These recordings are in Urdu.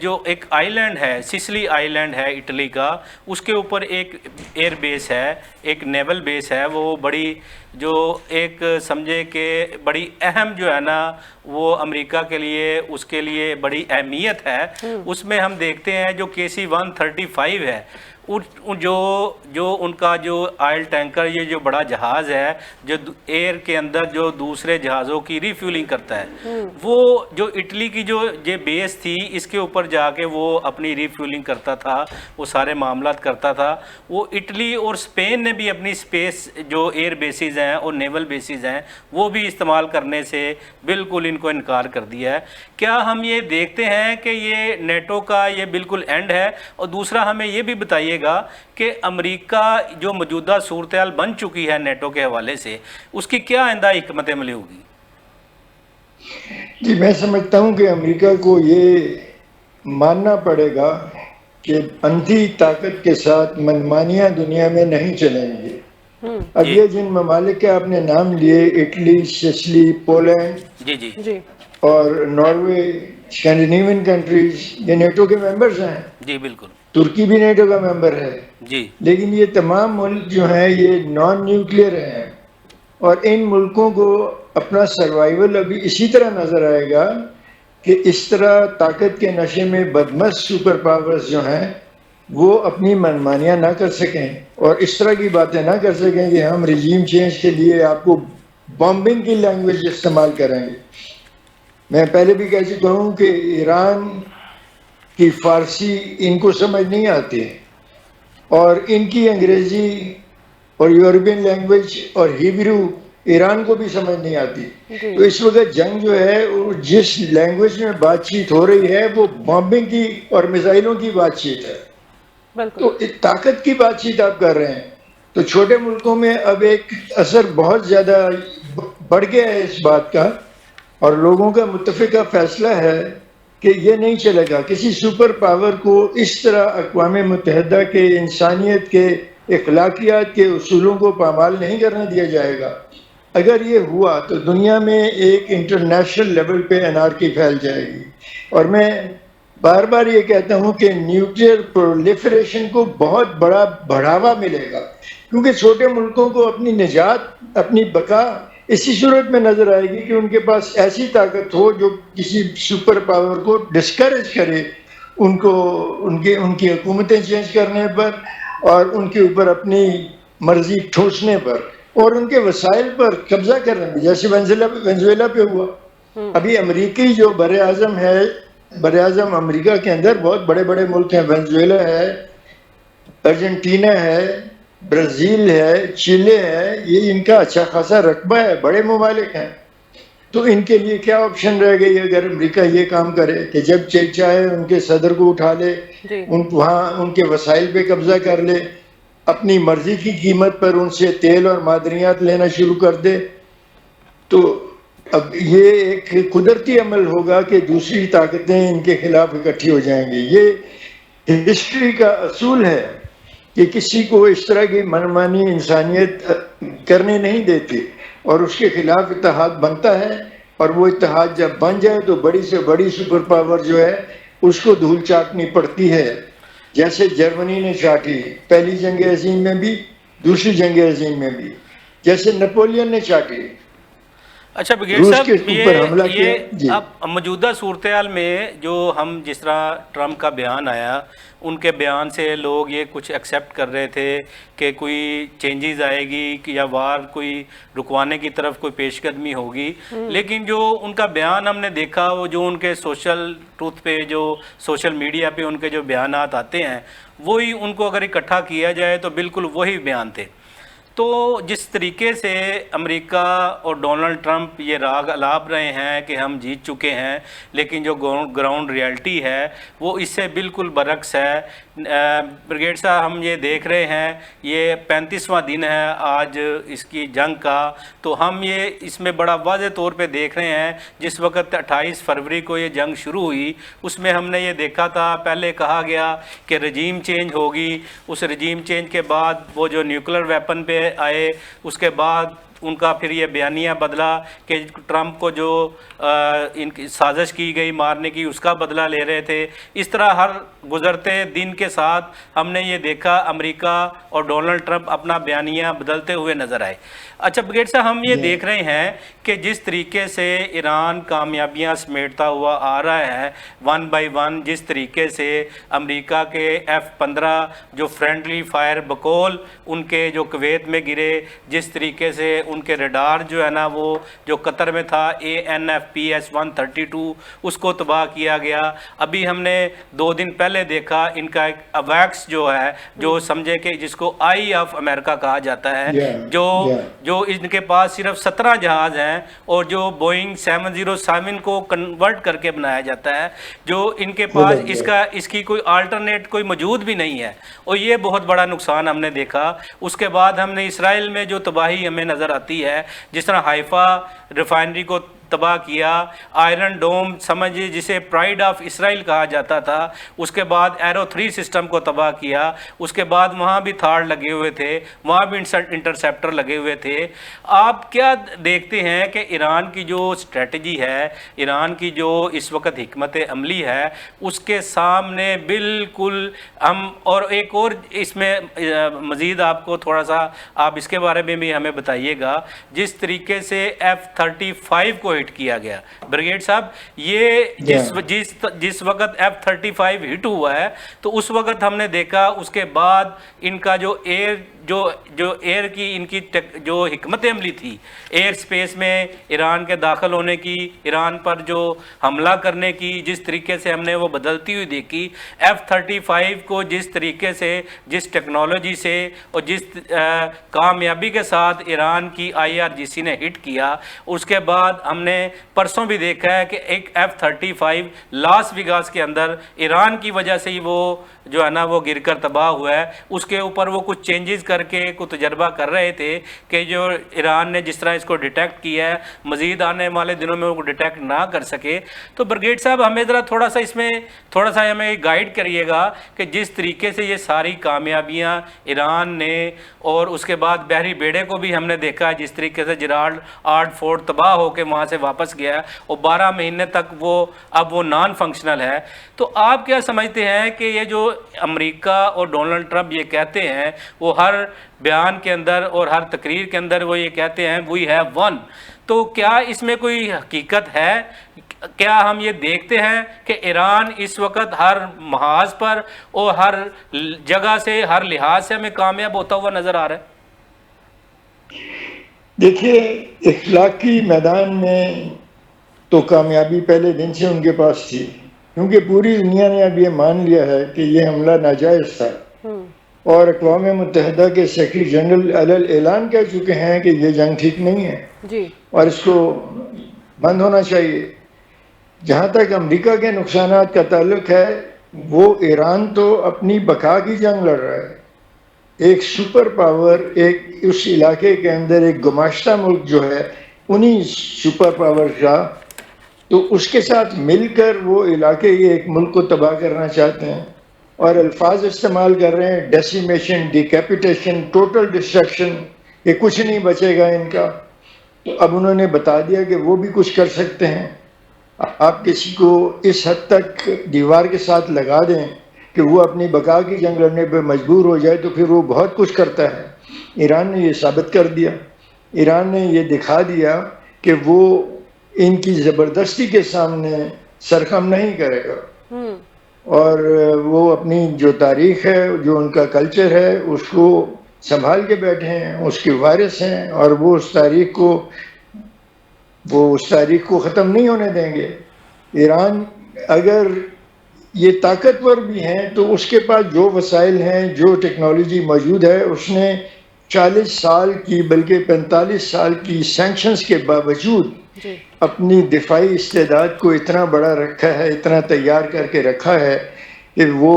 جو ایک آئی لینڈ ہے سسلی آئی لینڈ ہے اٹلی کا، اس کے اوپر ایک ایئر بیس ہے، ایک نیول بیس ہے، وہ بڑی جو ایک سمجھے کہ بڑی اہم جو ہے نا وہ امریکہ کے لیے اس کے لیے بڑی اہمیت ہے۔ اس میں ہم دیکھتے ہیں جو KC-135 ہے، جو ان کا جو آئل ٹینکر، یہ جو بڑا جہاز ہے جو ایئر کے اندر جو دوسرے جہازوں کی ریفیولنگ کرتا ہے، وہ جو اٹلی کی جو یہ بیس تھی اس کے اوپر جا کے وہ اپنی ریفیولنگ کرتا تھا، وہ سارے معاملات کرتا تھا۔ وہ اٹلی اور اسپین نے بھی اپنی اسپیس جو ایئر بیسز ہیں اور نیول بیسز ہیں وہ بھی استعمال کرنے سے بالکل ان کو انکار کر دیا ہے۔ کیا ہم یہ دیکھتے ہیں کہ یہ نیٹو کا یہ بالکل اینڈ ہے؟ اور دوسرا ہمیں یہ بھی بتائیے گا کہ امریکہ جو موجودہ صورتحال بن چکی ہے نیٹو کے حوالے سے، اس کی کیا آئندہ حکمت عملی ہوگی؟ جی میں سمجھتا ہوں کہ امریکہ کو یہ ماننا پڑے گا کہ اندھی طاقت کے ساتھ منمانیاں دنیا میں نہیں چلیں گی۔ اب یہ جن ممالک کے آپ نے نام لیے، اٹلی، سسلی، پولینڈ جی جی جی اور ناروے، اسکینڈینیوین کنٹریز، یہ نیٹو کے ممبرز ہیں۔ جی بالکل، ترکی بھی نیٹو کا ممبر ہے، جی لیکن یہ تمام ملک جو ہیں یہ نان نیوکلیئر ہیں، اور ان ملکوں کو اپنا سروائیول ابھی اسی طرح نظر آئے گا کہ اس طرح طاقت کے نشے میں بدمست سپر پاورز جو ہیں وہ اپنی منمانیاں نہ کر سکیں اور اس طرح کی باتیں نہ کر سکیں کہ ہم رجیم چینج کے لیے آپ کو بامبنگ کی لینگویج استعمال کریں گے۔ میں پہلے بھی کہہ چکا ہوں کہ ایران کی فارسی ان کو سمجھ نہیں آتی، اور ان کی انگریزی اور یورپین لینگویج اور ہیبرو ایران کو بھی سمجھ نہیں آتی۔ تو اس وقت جنگ جو ہے جس لینگویج میں بات چیت ہو رہی ہے وہ بامبنگ کی اور میزائلوں کی بات چیت ہے، تو طاقت کی بات چیت آپ کر رہے ہیں۔ تو چھوٹے ملکوں میں اب ایک اثر بہت زیادہ بڑھ گیا ہے اس بات کا، اور لوگوں کا متفقہ فیصلہ ہے کہ یہ نہیں چلے گا، کسی سپر پاور کو اس طرح اقوام متحدہ کے انسانیت کے اخلاقیات کے اصولوں کو پامال نہیں کرنے دیا جائے گا۔ اگر یہ ہوا تو دنیا میں ایک انٹرنیشنل لیول پہ انارکی پھیل جائے گی، اور میں بار بار یہ کہتا ہوں کہ نیوکلیئر پرولیفریشن کو بہت بڑا بڑھاوا ملے گا، کیونکہ چھوٹے ملکوں کو اپنی نجات، اپنی بقا اسی صورت میں نظر آئے گی کہ ان کے پاس ایسی طاقت ہو جو کسی سپر پاور کو ڈسکریج کرے ان کو ان کی حکومتیں چینج کرنے پر اور ان کے اوپر اپنی مرضی ٹھوسنے پر اور ان کے وسائل پر قبضہ کرنے میں، جیسے وینزویلا پہ ہوا۔ ابھی امریکی جو بر اعظم ہے، بر اعظم امریکہ کے اندر بہت بڑے بڑے ملک ہیں، وینزویلا ہے، ارجنٹینا ہے، برازیل ہے، چیلے ہے، یہ ان کا اچھا خاصا رقبہ ہے، بڑے ممالک ہیں۔ تو ان کے لیے کیا آپشن رہ گئی اگر امریکہ یہ کام کرے کہ جب چاہے ان کے صدر کو اٹھا لے، وہاں ان کے وسائل پہ قبضہ کر لے، اپنی مرضی کی قیمت پر ان سے تیل اور معدنیات لینا شروع کر دے، تو اب یہ ایک قدرتی عمل ہوگا کہ دوسری طاقتیں ان کے خلاف اکٹھی ہو جائیں گی۔ یہ ہسٹری کا اصول ہے کہ کسی کو اس طرح کی منمانی انسانیت کرنے نہیں دیتی، اور اس کے خلاف اتحاد بنتا ہے، اور وہ اتحاد جب بن جائے تو بڑی سے بڑی سپر پاور جو ہے اس کو دھول چاٹنی پڑتی ہے، جیسے جرمنی نے چاٹی پہلی جنگ عظیم میں بھی، دوسری جنگ عظیم میں بھی، جیسے نپولین نے چاٹی۔ اچھا بگیٹ صاحب، یہ اب موجودہ صورتحال میں جو ہم جس طرح ٹرمپ کا بیان آیا، ان کے بیان سے لوگ یہ کچھ ایکسیپٹ کر رہے تھے کہ کوئی چینجز آئے گی یا وار کوئی رکوانے کی طرف کوئی پیش قدمی ہوگی، لیکن جو ان کا بیان ہم نے دیکھا، وہ جو ان کے سوشل ٹروتھ پہ، جو سوشل میڈیا پہ ان کے جو بیانات آتے ہیں، وہی ان کو اگر اکٹھا کیا جائے تو بالکل وہی بیان تھے۔ تو جس طریقے سے امریکہ اور ڈونلڈ ٹرمپ یہ راگ الاپ رہے ہیں کہ ہم جیت چکے ہیں، لیکن جو گراؤنڈ ریالٹی ہے وہ اس سے بالکل برعکس ہے۔ بریگیڈ صاحب، ہم یہ دیکھ رہے ہیں، یہ 35واں دن ہے آج اس کی جنگ کا، تو ہم یہ اس میں بڑا واضح طور پہ دیکھ رہے ہیں، جس وقت 28 فروری کو یہ جنگ شروع ہوئی، اس میں ہم نے یہ دیکھا تھا، پہلے کہا گیا کہ رجیم چینج ہوگی، اس رجیم چینج کے بعد وہ جو نیوکلر ویپن پہ آئے، اس کے بعد ان کا پھر یہ بیانیہ بدلا کہ ٹرمپ کو جو ان کی سازش کی گئی مارنے کی اس کا بدلہ لے رہے تھے. اس طرح ہر گزرتے دن کے ساتھ ہم نے یہ دیکھا امریکہ اور ڈونلڈ ٹرمپ اپنا بیانیہ بدلتے ہوئے نظر آئے. اچھا بریگیڈ صاحب، ہم یہ دیکھ رہے ہیں کہ جس طریقے سے ایران کامیابیاں سمیٹتا ہوا آ رہا ہے ون بائی ون، جس طریقے سے امریکہ کے F-15 جو فرینڈلی فائر بقول ان کے جو کویت میں گرے، جس طریقے سے ان کے ریڈار جو ہے نا وہ جو قطر میں تھا ANFPS-132 اس کو تباہ کیا گیا. ابھی ہم نے 2 دن پہلے دیکھا ان کا ایک اویکس جو ہے، جو سمجھے کہ جس کو آئی آف امریکہ کہا جاتا ہے، جو ان کے پاس صرف 17 جہاز ہیں اور جو بوئنگ 707 کو کنورٹ کر کے بنایا جاتا ہے، جو ان کے پاس اس کی کوئی آلٹرنیٹ کوئی موجود بھی نہیں ہے. اور یہ بہت بڑا نقصان ہم نے دیکھا. اس کے بعد ہم نے اسرائیل میں جو تباہی ہمیں نظر آتی ہے، جس طرح حیفا ریفائنری کو تباہ کیا، آئرن ڈوم سمجھے جسے پرائڈ آف اسرائیل کہا جاتا تھا، اس کے بعد ایرو 3 سسٹم کو تباہ کیا. اس کے بعد وہاں بھی تھاڈ لگے ہوئے تھے، وہاں بھی انٹرسیپٹر لگے ہوئے تھے. آپ کیا دیکھتے ہیں کہ ایران کی جو اسٹریٹجی ہے، ایران کی جو اس وقت حکمت عملی ہے، اس کے سامنے بالکل ہم، اور ایک اور اس میں مزید آپ کو تھوڑا سا آپ اس کے بارے میں بھی ہمیں بتائیے گا، جس طریقے سے F-35 کو ہٹ کیا گیا. بریگیڈ صاحب، یہ جس وقت F-35 ہٹ ہوا ہے تو اس وقت ہم نے دیکھا اس کے بعد ان کا جو ایئر کی ان کی جو حکمت عملی تھی، ایئر سپیس میں ایران کے داخل ہونے کی، ایران پر جو حملہ کرنے کی، جس طریقے سے ہم نے وہ بدلتی ہوئی دیکھی. F-35 کو جس طریقے سے، جس ٹیکنالوجی سے اور جس کامیابی کے ساتھ ایران کی IRGC نے ہٹ کیا، اس کے بعد ہم نے پرسوں بھی دیکھا ہے کہ ایک F-35 لاس ویگاس کے اندر ایران کی وجہ سے ہی وہ جو ہے نا وہ گر کر تباہ ہوا ہے. اس کے اوپر وہ کچھ چینجز کر کے کو تجربہ کر رہے تھے کہ جو ایران نے جس طرح اس کو ڈیٹیکٹ کیا ہے، مزید آنے والے دنوں میں وہ ڈیٹیکٹ نہ کر سکے. تو بریگیڈ صاحب، ہمیں ذرا تھوڑا سا اس میں تھوڑا سا ہمیں گائیڈ کریے گا کہ جس طریقے سے یہ ساری کامیابیاں ایران نے، اور اس کے بعد بحری بیڑے کو بھی ہم نے دیکھا جس طریقے سے جرالڈ آرڈ فورٹ تباہ ہو کے وہاں سے واپس گیا اور 12 مہینے تک اب وہ نان فنکشنل ہے. تو آپ کیا سمجھتے ہیں کہ یہ جو امریکہ اور ڈونلڈ ٹرمپ یہ کہتے ہیں، وہ ہر بیان کے اندر اور ہر تقریر کے اندر وہ یہ کہتے ہیں وی ہیو ون، تو کیا اس میں کوئی حقیقت ہے؟ کیا ہم یہ دیکھتے ہیں کہ ایران اس وقت ہر محاذ پر اور ہر جگہ سے، ہر لحاظ سے ہمیں کامیاب ہوتا ہوا نظر آ رہا ہے؟ دیکھیے، اخلاقی میدان میں تو کامیابی پہلے دن سے ان کے پاس تھی، کیونکہ پوری دنیا نے اب یہ مان لیا ہے کہ یہ حملہ ناجائز تھا، اور اقوام متحدہ کے سیکرٹری جنرل اعلان کر چکے ہیں کہ یہ جنگ ٹھیک نہیں ہے اور اس کو بند ہونا چاہیے. جہاں تک امریکہ کے نقصانات کا تعلق ہے، وہ ایران تو اپنی بقا کی جنگ لڑ رہا ہے. ایک سپر پاور، ایک اس علاقے کے اندر ایک گماشتہ ملک جو ہے انہی سپر پاور کا، تو اس کے ساتھ مل کر وہ علاقے کے ایک ملک کو تباہ کرنا چاہتے ہیں، اور الفاظ استعمال کر رہے ہیں ڈیسیمیشن، ڈیکیپیٹیشن، ٹوٹل ڈسٹرکشن، کہ کچھ نہیں بچے گا ان کا. تو اب انہوں نے بتا دیا کہ وہ بھی کچھ کر سکتے ہیں. آپ کسی کو اس حد تک دیوار کے ساتھ لگا دیں کہ وہ اپنی بقا کی جنگ لڑنے پہ مجبور ہو جائے تو پھر وہ بہت کچھ کرتا ہے. ایران نے یہ ثابت کر دیا، ایران نے یہ دکھا دیا کہ وہ ان کی زبردستی کے سامنے سرخم نہیں کرے گا، اور وہ اپنی جو تاریخ ہے، جو ان کا کلچر ہے، اس کو سنبھال کے بیٹھے ہیں، اس کے وارث ہیں، اور وہ اس تاریخ کو ختم نہیں ہونے دیں گے. ایران اگر یہ طاقتور بھی ہیں تو اس کے پاس جو وسائل ہیں، جو ٹیکنالوجی موجود ہے، اس نے 40 سال کی بلکہ 45 سال کی سینکشنز کے باوجود اپنی دفاعی استعداد کو اتنا بڑا رکھا ہے، اتنا تیار کر کے رکھا ہے کہ وہ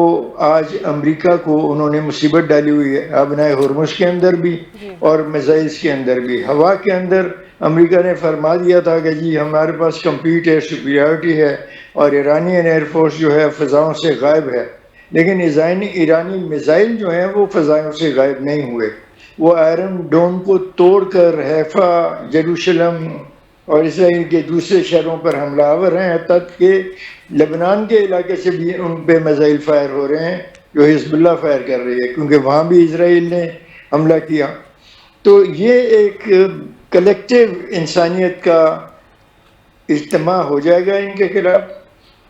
آج امریکہ کو انہوں نے مصیبت ڈالی ہوئی ہے، ابنائے ہرمز کے اندر بھی اور میزائلز کے اندر بھی. ہوا کے اندر امریکہ نے فرما دیا تھا کہ جی ہمارے پاس کمپلیٹ ایئر سپیریورٹی ہے، اور ایرانین ایئر فورس جو ہے فضاؤں سے غائب ہے، لیکن ایرانی میزائل جو ہیں وہ فضاؤں سے غائب نہیں ہوئے. وہ آئرن ڈوم کو توڑ کر حیفا، یروشلم اور اسرائیل کے دوسرے شہروں پر حملہ آور ہیں، حتیٰ کہ لبنان کے علاقے سے بھی ان پہ میزائل فائر ہو رہے ہیں جو حزب اللہ فائر کر رہی ہے، کیونکہ وہاں بھی اسرائیل نے حملہ کیا۔ تو یہ ایک کلیکٹیو انسانیت کا اجتماع ہو جائے گا ان کے خلاف،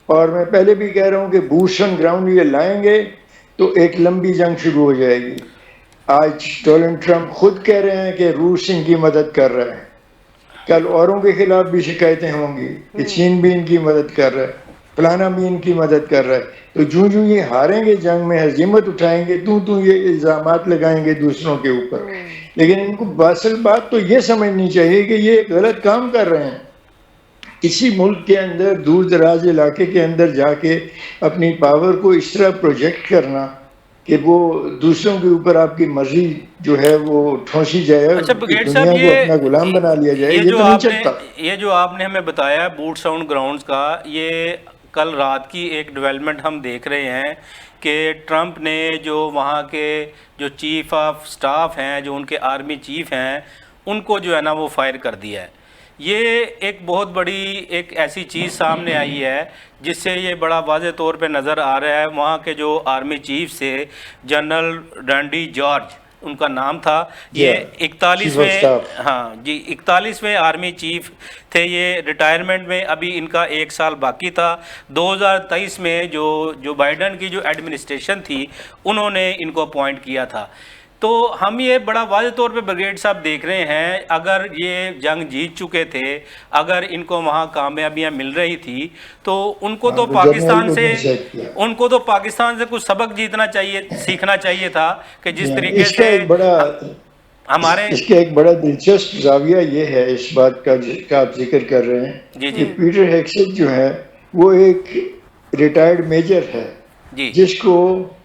اور میں پہلے بھی کہہ رہا ہوں کہ بوٹس آن گراؤنڈ یہ لائیں گے تو ایک لمبی جنگ شروع ہو جائے گی۔ آج ڈونلڈ ٹرمپ خود کہہ رہے ہیں کہ روس ان کی مدد کر رہا ہے، کل اوروں کے خلاف بھی شکایتیں ہوں گی کہ چین بھی ان کی مدد کر رہا ہے، فلانا بھی ان کی مدد کر رہا ہے۔ تو جو یہ ہاریں گے جنگ میں، ہزیمت اٹھائیں گے، تو یہ الزامات لگائیں گے دوسروں کے اوپر، لیکن ان کو اصل بات تو یہ سمجھنی چاہیے کہ یہ غلط کام کر رہے ہیں۔ کسی ملک کے اندر دور دراز علاقے کے اندر جا کے اپنی پاور کو اس طرح پروجیکٹ کرنا کہ وہ دوسروں کے اوپر آپ کی مرضی جو ہے وہ ٹھونسی جائے، اچھا بگیٹ صاحب، دنیا کو اپنا غلام بنا لیا جائے، یہ تو نہیں چلتا۔ یہ جو آپ نے ہمیں بتایا بوٹس آن گراؤنڈز کا، یہ کل رات کی ایک ڈیولپمنٹ ہم دیکھ رہے ہیں کہ ٹرمپ نے جو وہاں کے جو چیف آف سٹاف ہیں، جو ان کے آرمی چیف ہیں، ان کو جو ہے نا وہ فائر کر دیا ہے۔ یہ ایک بہت بڑی ایک ایسی چیز سامنے آئی ہے جس سے یہ بڑا واضح طور پہ نظر آ رہا ہے۔ وہاں کے جو آرمی چیف سے جنرل رینڈی جارج ان کا نام تھا، یہ 41ویں آرمی چیف تھے، یہ ریٹائرمنٹ میں ابھی ان کا 1 سال باقی تھا۔ 2023 میں جو بائیڈن کی جو ایڈمنسٹریشن تھی انہوں نے ان کو اپوائنٹ کیا تھا۔ تو ہم یہ بڑا واضح طور پہ برگیڈ صاحب دیکھ رہے ہیں، اگر یہ جنگ جیت چکے تھے، اگر ان کو وہاں کامیابیاں مل رہی تھی، تو ان کو تو پاکستان سے کچھ سبق سیکھنا چاہیے تھا کہ جس طریقے سے ہمارے اس کا ایک بڑا دلچسپ زاویہ یہ ہے اس بات کا آپ ذکر کر رہے ہیں کہ پیٹر ہیگسٹ جو ہے وہ ایک ریٹائرڈ میجر ہے جس کو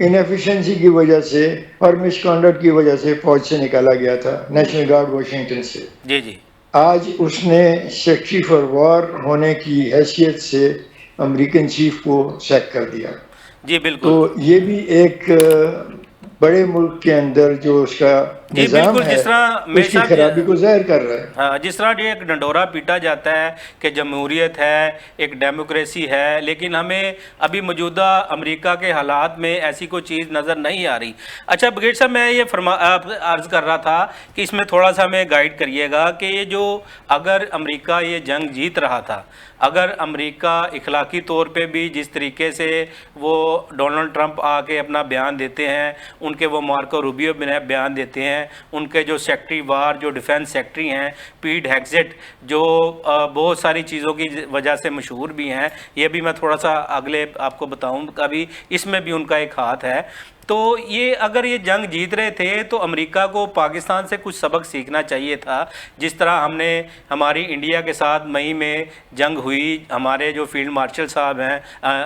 انیفیشنسی کی وجہ سے اور مس کانڈکٹ کی وجہ سے فوج سے نکالا گیا تھا، نیشنل گارڈ واشنگٹن سے۔ آج اس نے سیکریٹری فار وار ہونے کی حیثیت سے امریکن چیف کو سیک کر دیا۔ جی بالکل، تو یہ بھی ایک بڑے ملک کے اندر جو اس کا نظام ہے اس کی خرابی کو ظاہر کر رہا ہے۔ ہاں، جس طرح جو ایک ڈنڈورا پیٹا جاتا ہے کہ جمہوریت ہے، ایک ڈیموکریسی ہے، لیکن ہمیں ابھی موجودہ امریکہ کے حالات میں ایسی کوئی چیز نظر نہیں آ رہی۔ اچھا بگیٹ صاحب، میں یہ عرض کر رہا تھا کہ اس میں تھوڑا سا ہمیں گائیڈ کریے گا کہ یہ جو اگر امریکہ یہ جنگ جیت رہا تھا، اگر امریکہ اخلاقی طور پہ بھی جس طریقے سے وہ ڈونلڈ ٹرمپ آ کے اپنا بیان دیتے ہیں، ان کے وہ مارکو روبیو بیان دیتے ہیں، ان کے جو سیکٹری وار جو ڈیفنس سیکٹری ہیں پیٹ ہیگزٹ، جو بہت ساری چیزوں کی وجہ سے مشہور بھی ہیں، یہ بھی میں تھوڑا سا اگلے آپ کو بتاؤں، ابھی اس میں بھی ان کا ایک ہاتھ ہے۔ تو یہ اگر یہ جنگ جیت رہے تھے تو امریکہ کو پاکستان سے کچھ سبق سیکھنا چاہیے تھا، جس طرح ہم نے ہماری انڈیا کے ساتھ مئی میں جنگ ہوئی، ہمارے جو فیلڈ مارشل صاحب ہیں،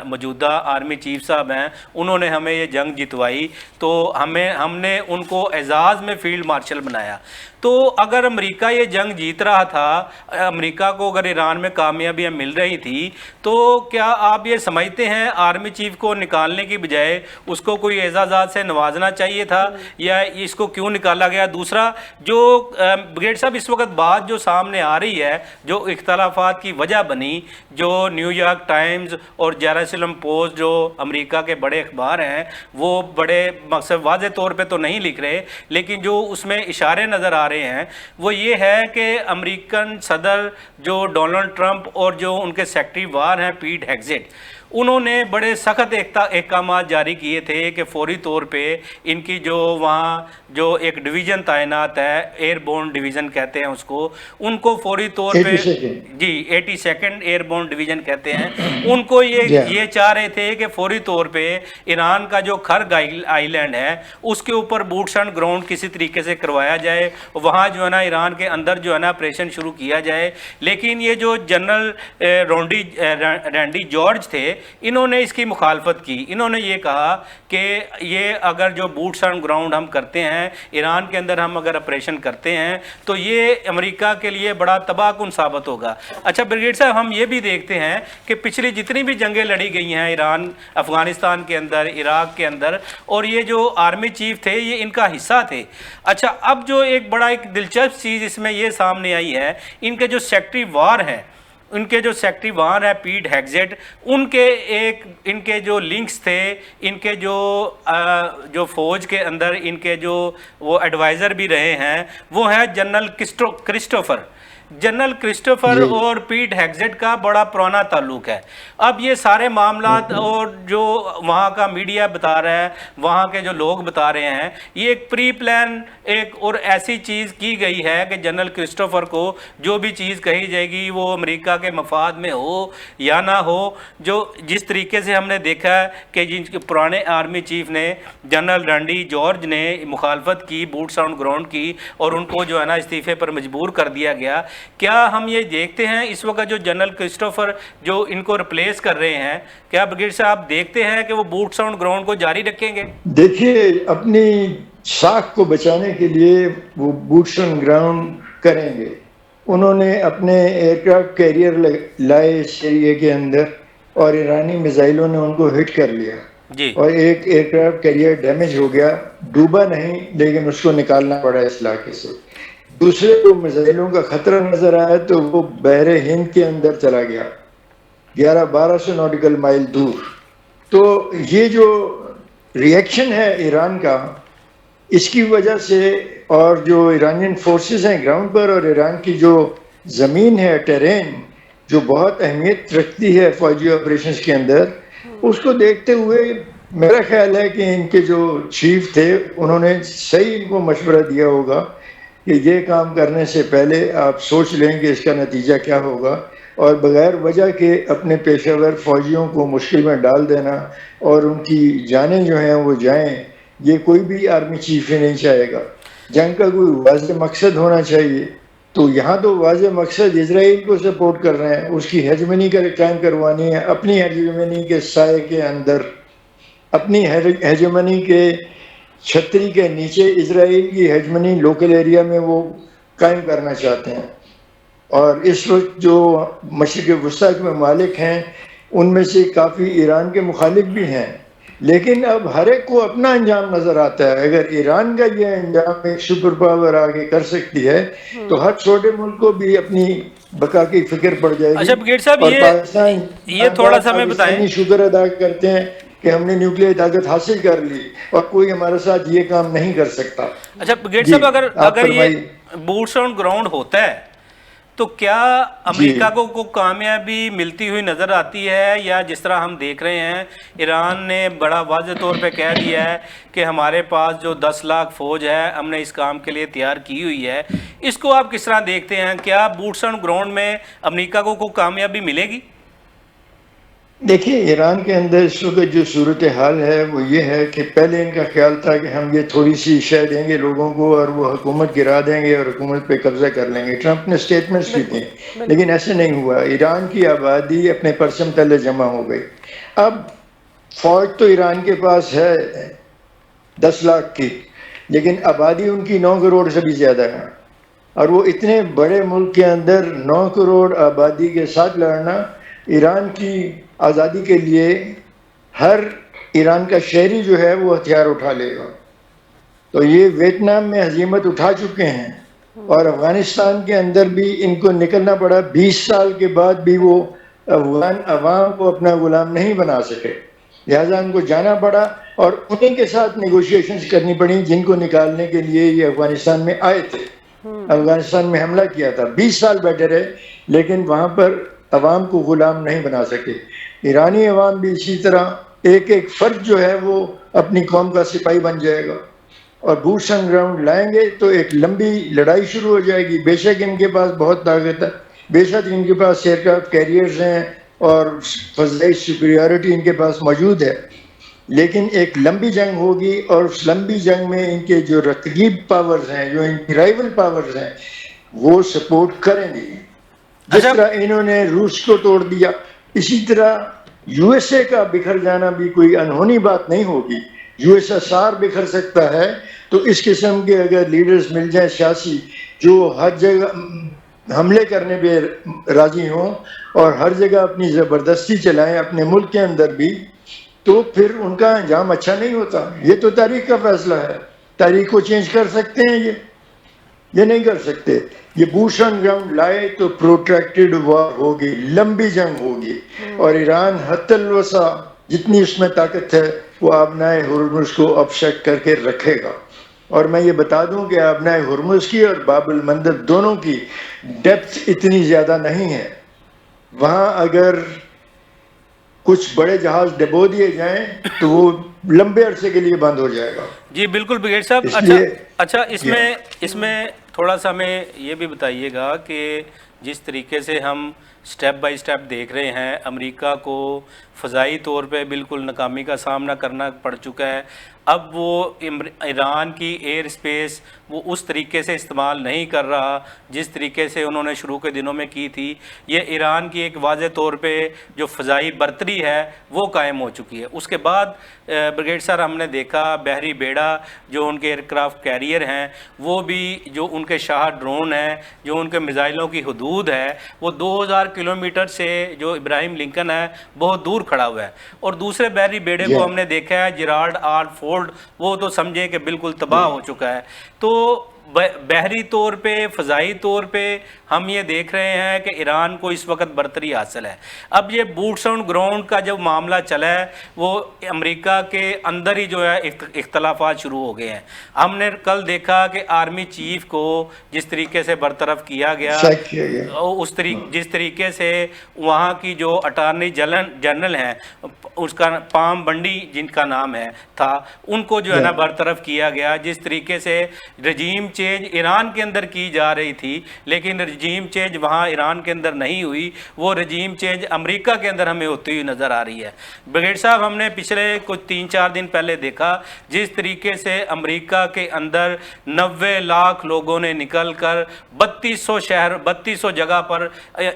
موجودہ آرمی چیف صاحب ہیں، انہوں نے ہمیں یہ جنگ جتوائی، تو ہم نے ان کو اعزاز میں فیلڈ مارشل بنایا۔ تو اگر امریکہ یہ جنگ جیت رہا تھا، امریکہ کو اگر ایران میں کامیابیاں مل رہی تھی، تو کیا آپ یہ سمجھتے ہیں آرمی چیف کو نکالنے کی بجائے اس کو کوئی اعزازات سے نوازنا چاہیے تھا، یا اس کو کیوں نکالا گیا؟ دوسرا جو بگیٹ صاحب اس وقت بات جو سامنے آ رہی ہے، جو اختلافات کی وجہ بنی، جو نیو یارک ٹائمز اور جیروسلم پوسٹ جو امریکہ کے بڑے اخبار ہیں وہ بڑے مقصد واضح طور پہ تو نہیں لکھ رہے، لیکن جو اس میں اشارے نظر آ رہے ہیں وہ یہ ہے کہ امریکن صدر جو ڈونلڈ ٹرمپ اور جو ان کے سیکٹری وار ہیں پیٹ ہیگزٹ، انہوں نے بڑے سخت احکامات جاری کیے تھے کہ فوری طور پہ ان کی جو وہاں جو ایک ڈویژن تعینات ہے، ایئر بورن ڈویژن کہتے ہیں اس کو، ان کو فوری طور پہ 82nd ایئر بورن ڈویژن کہتے ہیں، ان کو یہ چاہ رہے تھے کہ فوری طور پہ ایران کا جو خرگ آئی لینڈ ہے اس کے اوپر بوٹس آن گراؤنڈ کسی طریقے سے کروایا جائے، وہاں جو ہے نا ایران کے اندر جو ہے نا آپریشن شروع کیا جائے۔ لیکن یہ جو جنرل رینڈی جارج تھے، انہوں نے اس کی مخالفت کی. انہوں نے یہ کہا کہ یہ اگر جو بوٹس آن گراؤنڈ ہم کرتے ہیں ایران کے اندر، ہم اگر آپریشن کرتے ہیں تو یہ امریکہ کے لیے بڑا تباہ کن ثابت ہوگا. اچھا بریگیڈ صاحب، ہم یہ بھی دیکھتے ہیں کہ پچھلی جتنی بھی جنگیں لڑی گئی ہیں ایران افغانستان کے اندر، عراق کے اندر، اور یہ جو آرمی چیف تھے یہ ان کا حصہ تھے. اچھا اب جو ایک بڑا ایک دلچسپ چیز اس میں یہ سامنے آئی ہے، ان کے جو سیکٹری وار ہیں، پیٹ ہیگزیٹ، ان کے جو لنکس تھے، ان کے جو فوج کے اندر ان کے جو وہ ایڈوائزر بھی رہے ہیں، وہ ہیں جنرل کرسٹوفر اور پیٹ ہیگزیٹ کا بڑا پرانا تعلق ہے. اب یہ سارے معاملات اور جو وہاں کا میڈیا بتا رہا ہے، وہاں کے جو لوگ بتا رہے ہیں، یہ ایک پری پلان ایک اور ایسی چیز کی گئی ہے کہ جنرل کرسٹوفر کو جو بھی چیز کہی جائے گی وہ امریکہ کے مفاد میں ہو یا نہ ہو. جو جس طریقے سے ہم نے دیکھا ہے کہ جن کے پرانے آرمی چیف نے، جنرل رینڈی جارج نے مخالفت کی بوٹس آن گراؤنڈ کی، اور ان کو جو ہے نا استعفے پر مجبور کر دیا گیا. کیا ہم یہ دیکھتے ہیں اس وقت جو جنرل کرسٹوفر جو ان کو ریپلیس کر رہے ہیں، کیا بریگیڈ صاحب دیکھتے ہیں کہ وہ بوٹس آن گراؤنڈ کو جاری رکھیں گے؟ دیکھیے، اپنی ساکھ کو بچانے کے لیے وہ بوٹس آن گراؤنڈ کریں گے. انہوں نے اپنے ایئر کرافٹ کیریئر لائے سیریا کے اندر، اور ایرانی میزائلوں نے ان کو ہٹ کر لیا جی. اور ایک ایئر کرافٹ کیریئر ڈیمیج ہو گیا، ڈوبا نہیں لیکن اس کو نکالنا پڑا اس علاقے سے. دوسرے کو میزائلوں کا خطرہ نظر آیا تو وہ بحر ہند کے اندر چلا گیا، 1100-1200 نوٹیکل مائل دور. تو یہ جو ریئیکشن ہے ایران کا، اس کی وجہ سے، اور جو ایرانین فورسز ہیں گراؤنڈ پر، اور ایران کی جو زمین ہے، ٹیرین، جو بہت اہمیت رکھتی ہے فوجی آپریشنز کے اندر، اس کو دیکھتے ہوئے میرا خیال ہے کہ ان کے جو چیف تھے انہوں نے صحیح ان کو مشورہ دیا ہوگا کہ یہ کام کرنے سے پہلے آپ سوچ لیں کہ اس کا نتیجہ کیا ہوگا، اور بغیر وجہ کے اپنے پیشہ ور فوجیوں کو مشکل میں ڈال دینا اور ان کی جانیں جو ہیں وہ جائیں، یہ کوئی بھی آرمی چیف ہی نہیں چاہے گا. جنگ کا کوئی واضح مقصد ہونا چاہیے. تو یہاں تو واضح مقصد اسرائیل کو سپورٹ کر رہے ہیں، اس کی ہیجمنی کا قائم کروانی ہے، اپنی ہیجمنی کے سائے کے اندر، اپنی ہیجمنی کے چھتری کے نیچے اسرائیل کی ہیجمنی لوکل ایریا میں وہ قائم کرنا چاہتے ہیں. اور اس وقت جو مشرق وسطیٰ کے ممالک ہیں ان میں سے کافی ایران کے مخالف بھی ہیں، لیکن اب ہر ایک کو اپنا انجام نظر آتا ہے. اگر ایران کا یہ انجام ایک سپر پاور آگے کر سکتی ہے تو ہر چھوٹے ملک کو بھی اپنی بقا کی فکر پڑ جائے گی. اچھا بریگیڈ صاحب، اور پاکستان یہ تھوڑا سا ہمیں بتائیں، شکر ادا کرتے ہیں کہ ہم نے نیوکلیئر طاقت حاصل کر لی اور کوئی ہمارے ساتھ یہ کام نہیں کر سکتا. اچھا بریگیڈ صاحب، اگر یہ بوٹس آن گراؤنڈ ہوتا ہے تو کیا امریکہ کو کامیابی ملتی ہوئی نظر آتی ہے، یا جس طرح ہم دیکھ رہے ہیں ایران نے بڑا واضح طور پہ کہہ دیا ہے کہ ہمارے پاس جو 10 لاکھ فوج ہے ہم نے اس کام کے لیے تیار کی ہوئی ہے، اس کو آپ کس طرح دیکھتے ہیں؟ کیا بوٹس آن گراؤنڈ میں امریکہ کو کامیابی ملے گی؟ دیکھیے، ایران کے اندر اس وقت جو صورتحال ہے وہ یہ ہے کہ پہلے ان کا خیال تھا کہ ہم یہ تھوڑی سی شے دیں گے لوگوں کو اور وہ حکومت گرا دیں گے اور حکومت پہ قبضہ کر لیں گے. ٹرمپ نے سٹیٹمنٹس بھی دی، لیکن ایسے نہیں ہوا. ایران کی آبادی اپنے پرچم تلے جمع ہو گئی. اب فوج تو ایران کے پاس ہے 10 لاکھ کی، لیکن آبادی ان کی 9 کروڑ سے بھی زیادہ ہے، اور وہ اتنے بڑے ملک کے اندر 9 کروڑ آبادی کے ساتھ لڑنا، ایران کی آزادی کے لیے ہر ایران کا شہری جو ہے وہ ہتھیار اٹھا لے گا. تو یہ ویتنام میں ہزیمت اٹھا چکے ہیں، اور افغانستان کے اندر بھی ان کو نکلنا پڑا. 20 سال کے بعد بھی وہ افغان عوام کو اپنا غلام نہیں بنا سکے، لہٰذا ان کو جانا پڑا اور انہیں کے ساتھ نیگوشیشنز کرنی پڑی جن کو نکالنے کے لیے یہ افغانستان میں آئے تھے. افغانستان میں حملہ کیا تھا، 20 سال بیٹھے رہے، لیکن وہاں پر عوام کو غلام نہیں بنا سکے. ایرانی عوام بھی اسی طرح ایک ایک فرد جو ہے وہ اپنی قوم کا سپاہی بن جائے گا، اور بوٹس آن گراؤنڈ لائیں گے تو ایک لمبی لڑائی شروع ہو جائے گی. بے شک ان کے پاس بہت طاقت ہے، بے شک ان کے پاس ایئر کرافٹ کیریئرز ہیں اور فضائی سپیریورٹی ان کے پاس موجود ہے، لیکن ایک لمبی جنگ ہوگی، اور اس لمبی جنگ میں ان کے جو رقیب پاورز ہیں، جو ان کی رائیول پاورز ہیں، وہ سپورٹ کریں گے. جس طرح انہوں نے روس کو توڑ دیا، اسی طرح یو ایس اے کا بکھر جانا بھی کوئی انہونی بات نہیں ہوگی. یو ایس ایس آر بکھر سکتا ہے. تو اس قسم کے اگر لیڈرز مل جائیں سیاسی جو ہر جگہ حملے کرنے پہ راضی ہوں اور ہر جگہ اپنی زبردستی چلائیں اپنے ملک کے اندر بھی, تو پھر ان کا انجام اچھا نہیں ہوتا. یہ تو تاریخ کا فیصلہ ہے. تاریخ کو چینج کر سکتے ہیں یہ نہیں کر سکتے. یہ بوٹس آن گراؤنڈ لائے تو پروٹریکٹڈ وار ہوگی, لمبی جنگ ہوگی, اور ایران حتی الوسع جتنی اس میں طاقت ہے وہ آبنائے ہرمز کو اپسیٹ کر کے رکھے گا. اور میں یہ بتا دوں کہ آبنائے ہرمز کی اور باب المندب دونوں کی ڈیپتھ اتنی زیادہ نہیں ہے. وہاں اگر کچھ بڑے جہاز ڈبو دیے جائیں تو وہ لمبے عرصے کے لیے بند ہو جائے گا. جی بالکل بریگیڈ صاحب. اچھا اس میں تھوڑا سا ہمیں یہ بھی بتائیے گا کہ جس طریقے سے ہم سٹیپ بائی سٹیپ دیکھ رہے ہیں, امریکہ کو فضائی طور پہ بالکل ناکامی کا سامنا کرنا پڑ چکا ہے. اب وہ ایران کی ایئر اسپیس وہ اس طریقے سے استعمال نہیں کر رہا جس طریقے سے انہوں نے شروع کے دنوں میں کی تھی. یہ ایران کی ایک واضح طور پہ جو فضائی برتری ہے وہ قائم ہو چکی ہے. اس کے بعد بریگیڈ سر ہم نے دیکھا بحری بیڑا جو ان کے ایئر کرافٹ کیریئر ہیں وہ بھی, جو ان کے شاہ ڈرون ہیں, جو ان کے میزائلوں کی حدود ہے وہ 2000 کلومیٹر سے جو ابراہیم لنکن ہے بہت دور کھڑا ہوا ہے. اور دوسرے بحری بیڑے کو ہم نے دیکھا ہے جیرالڈ آر فورڈ, وہ تو سمجھیں کہ بالکل تباہ ہو چکا ہے. تو بحری طور پہ فضائی طور پہ ہم یہ دیکھ رہے ہیں کہ ایران کو اس وقت برتری حاصل ہے. اب یہ بوٹس آن گراؤنڈ کا جب معاملہ چلا ہے وہ امریکہ کے اندر ہی جو ہے اختلافات شروع ہو گئے ہیں. ہم نے کل دیکھا کہ آرمی چیف کو جس طریقے سے برطرف کیا گیا, جس طریقے سے وہاں کی جو اٹارنی جنرل ہیں اس کا پام بنڈی جن کا نام ہے تھا, ان کو جو ہے نا برطرف کیا گیا. جس طریقے سے رجیم چینج ایران کے اندر کی جا رہی تھی لیکن رجیم چینج وہاں ایران کے اندر نہیں ہوئی, وہ رجیم چینج امریکہ کے اندر ہمیں ہوتی ہوئی نظر آ رہی ہے. بریگیڈ صاحب ہم نے پچھلے کچھ 3-4 دن پہلے دیکھا جس طریقے سے امریکہ کے اندر 90 لاکھ لوگوں نے نکل کر 3200 جگہ پر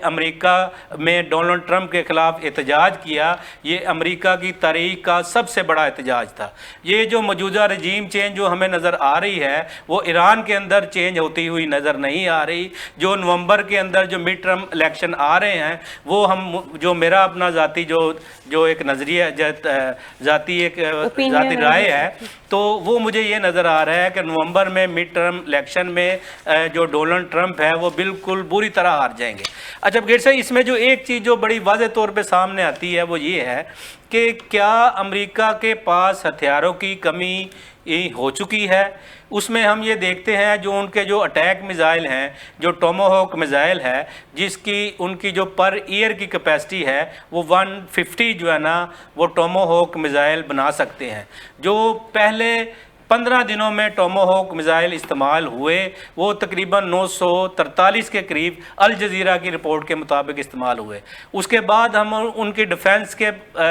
امریکہ میں ڈونلڈ ٹرمپ کے خلاف احتجاج کیا. یہ امریکہ کی تاریخ کا سب سے بڑا احتجاج تھا. یہ جو موجودہ رجیم چینج جو ہمیں نظر آ رہی ہے وہ ایران کے اندر چینج ہوتی ہوئی نظر نہیں آ رہی. جو نومبر کے اندر جو مڈ ٹرم الیکشن آ رہے ہیں وہ ہم جو میرا اپنا ذاتی جو ایک نظریہ ذاتی رائے ہے تو وہ مجھے یہ نظر آ رہا ہے کہ نومبر میں مڈ ٹرم الیکشن میں جو ڈونلڈ ٹرمپ ہے وہ بالکل بری طرح ہار جائیں گے. اچھا بگیڑ صاحب اس میں جو ایک چیز جو بڑی واضح طور پہ سامنے آتی ہے وہ یہ ہے کہ کیا امریکہ کے پاس ہتھیاروں کی کمی ہو چکی ہے. اس میں ہم یہ دیکھتے ہیں جو ان کے جو اٹیک میزائل ہیں, جو ٹوموہوک میزائل ہے جس کی ان کی جو پر ایئر کی کیپیسٹی ہے وہ 150 جو ہے نا وہ ٹوموہوک میزائل بنا سکتے ہیں. جو پہلے 15 دنوں میں ٹوموہوک میزائل استعمال ہوئے وہ تقریباً 943 کے قریب الجزیرہ کی رپورٹ کے مطابق استعمال ہوئے. اس کے بعد ہم ان کی ڈیفنس کے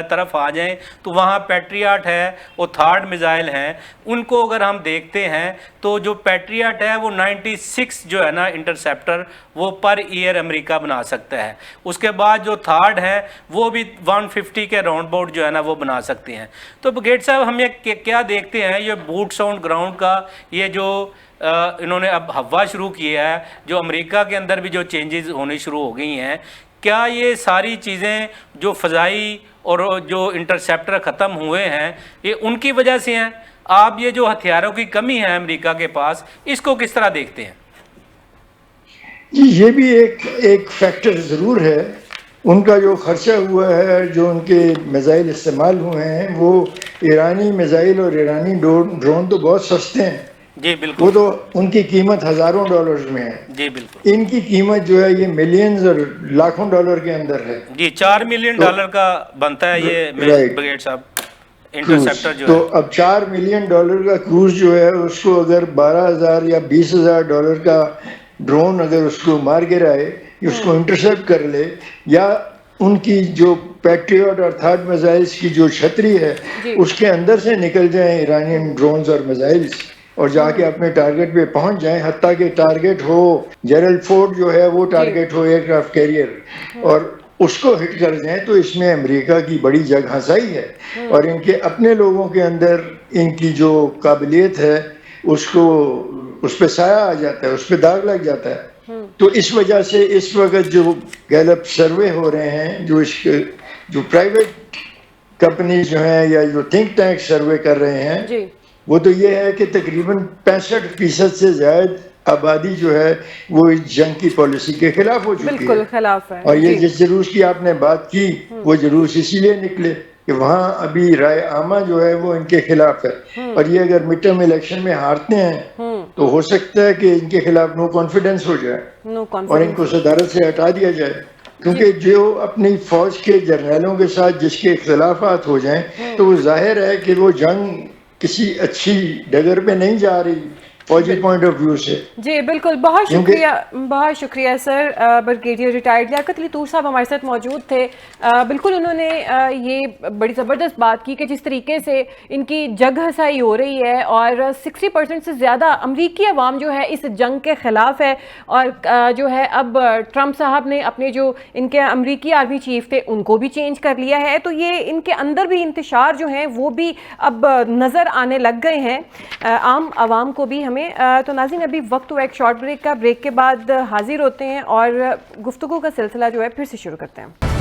طرف آ جائیں تو وہاں پیٹریاٹ ہے, وہ تھارڈ میزائل ہیں. ان کو اگر ہم دیکھتے ہیں تو جو پیٹریاٹ ہے وہ 96 جو ہے نا انٹرسیپٹر وہ پر ایئر امریکہ بنا سکتا ہے. اس کے بعد جو تھارڈ ہے وہ بھی 150 کے راؤنڈ باؤٹ جو ہے نا وہ بنا سکتے ہیں. تو بگیٹ صاحب ہم یہ کیا دیکھتے ہیں, یہ بوٹس آن گراؤنڈ کا یہ جو انہوں نے اب ہوا شروع کیا ہے, جو امریکہ کے اندر بھی جو چینجز ہونی شروع ہو گئی ہیں, کیا یہ ساری چیزیں جو فضائی اور جو انٹرسیپٹر ختم ہوئے ہیں یہ ان کی وجہ سے ہیں؟ آپ یہ جو ہتھیاروں کی کمی ہے امریکہ کے پاس اس کو کس طرح دیکھتے ہیں؟ یہ بھی ایک فیکٹر ضرور ہے. ان کا جو خرچہ ہوا ہے, جو ان کے میزائل استعمال ہوئے ہیں وہ ایرانی میزائل اور ایرانی ڈرون تو بہت سستے ہیں. جی بالکل. وہ تو ان کی قیمت ہزاروں ڈالرز میں ہے. جی بالکل. ان کی قیمت جو ہے یہ ملینز اور لاکھوں ڈالر کے اندر ہے. جی 4 ملین ڈالر کا بنتا ہے یہ بریگیڈ صاحب انٹرسیپٹر جو ہے. تو اب 4 ملین ڈالر کا کروز جو ہے اس کو اگر 12,000 یا 20,000 ڈالر کا ڈرون اگر اس کو مار گرائے, اس کو انٹرسیپٹ کر لے, یا ان کی جو پیٹریوٹ اور تھرڈ میزائلز کی جو چھتری ہے اس کے اندر سے نکل جائیں ایرانین ڈرونز اور میزائلز اور جا کے اپنے ٹارگٹ پہ پہنچ جائیں, حتیٰ کہ ٹارگٹ ہو جیرل فورڈ جو ہے وہ ٹارگٹ ہو ایئر کرافٹ کیریئر, اور اس کو ہٹ کر دیں تو اس میں امریکہ کی بڑی جگ ہنسائی ہے، اور ان کے اپنے لوگوں کے اندر ان کی جو قابلیت ہے اس پہ سایہ آ جاتا ہے، اس پہ داغ لگ جاتا ہے۔ تو اس وجہ سے اس وقت جو گیلپ سروے ہو رہے ہیں، جو پرائیویٹ کمپنیز جو ہیں یا جو تھنک ٹینک سروے کر رہے ہیں، جی وہ تو یہ ہے کہ تقریباً 65% سے زائد آبادی جو ہے وہ اس جنگ کی پالیسی کے خلاف ہو چکی ہے، بالکل خلاف ہے، اور یہ جی جس جلوس کی آپ نے بات کی وہ جلوس اسی لیے نکلے کہ وہاں ابھی رائے عامہ جو ہے وہ ان کے خلاف ہے، اور یہ اگر مڈ ٹرم الیکشن میں ہارتے ہیں تو ہو سکتا ہے کہ ان کے خلاف نو کانفیڈنس ہو جائے نو اور ان کو صدارت سے ہٹا دیا جائے، کیونکہ جو اپنی فوج کے جرنیلوں کے ساتھ جس کے اختلافات ہو جائیں تو وہ ظاہر ہے کہ وہ جنگ کسی اچھی ڈگر پہ نہیں جا رہی فوجی پوائنٹ آف ویو سے۔ جی بالکل، بہت شکریہ سر۔ بریگیڈیئر ریٹائرڈ لیاقت علی طور صاحب ہمارے ساتھ موجود تھے۔ بالکل انہوں نے یہ بڑی زبردست بات کی کہ جس طریقے سے ان کی جگ ہنسائی ہو رہی ہے اور 60% سے زیادہ امریکی عوام جو ہے اس جنگ کے خلاف ہے، اور جو ہے اب ٹرمپ صاحب نے اپنے جو ان کے امریکی آرمی چیف تھے ان کو بھی چینج کر لیا ہے، تو یہ ان کے اندر بھی انتشار جو ہیں وہ بھی اب نظر آنے لگ گئے ہیں عام عوام کو بھی۔ ہمیں تو ناظرین ابھی وقت ہوا ایک شارٹ بریک کا، بریک کے بعد حاضر ہوتے ہیں اور گفتگو کا سلسلہ جو ہے پھر سے شروع کرتے ہیں۔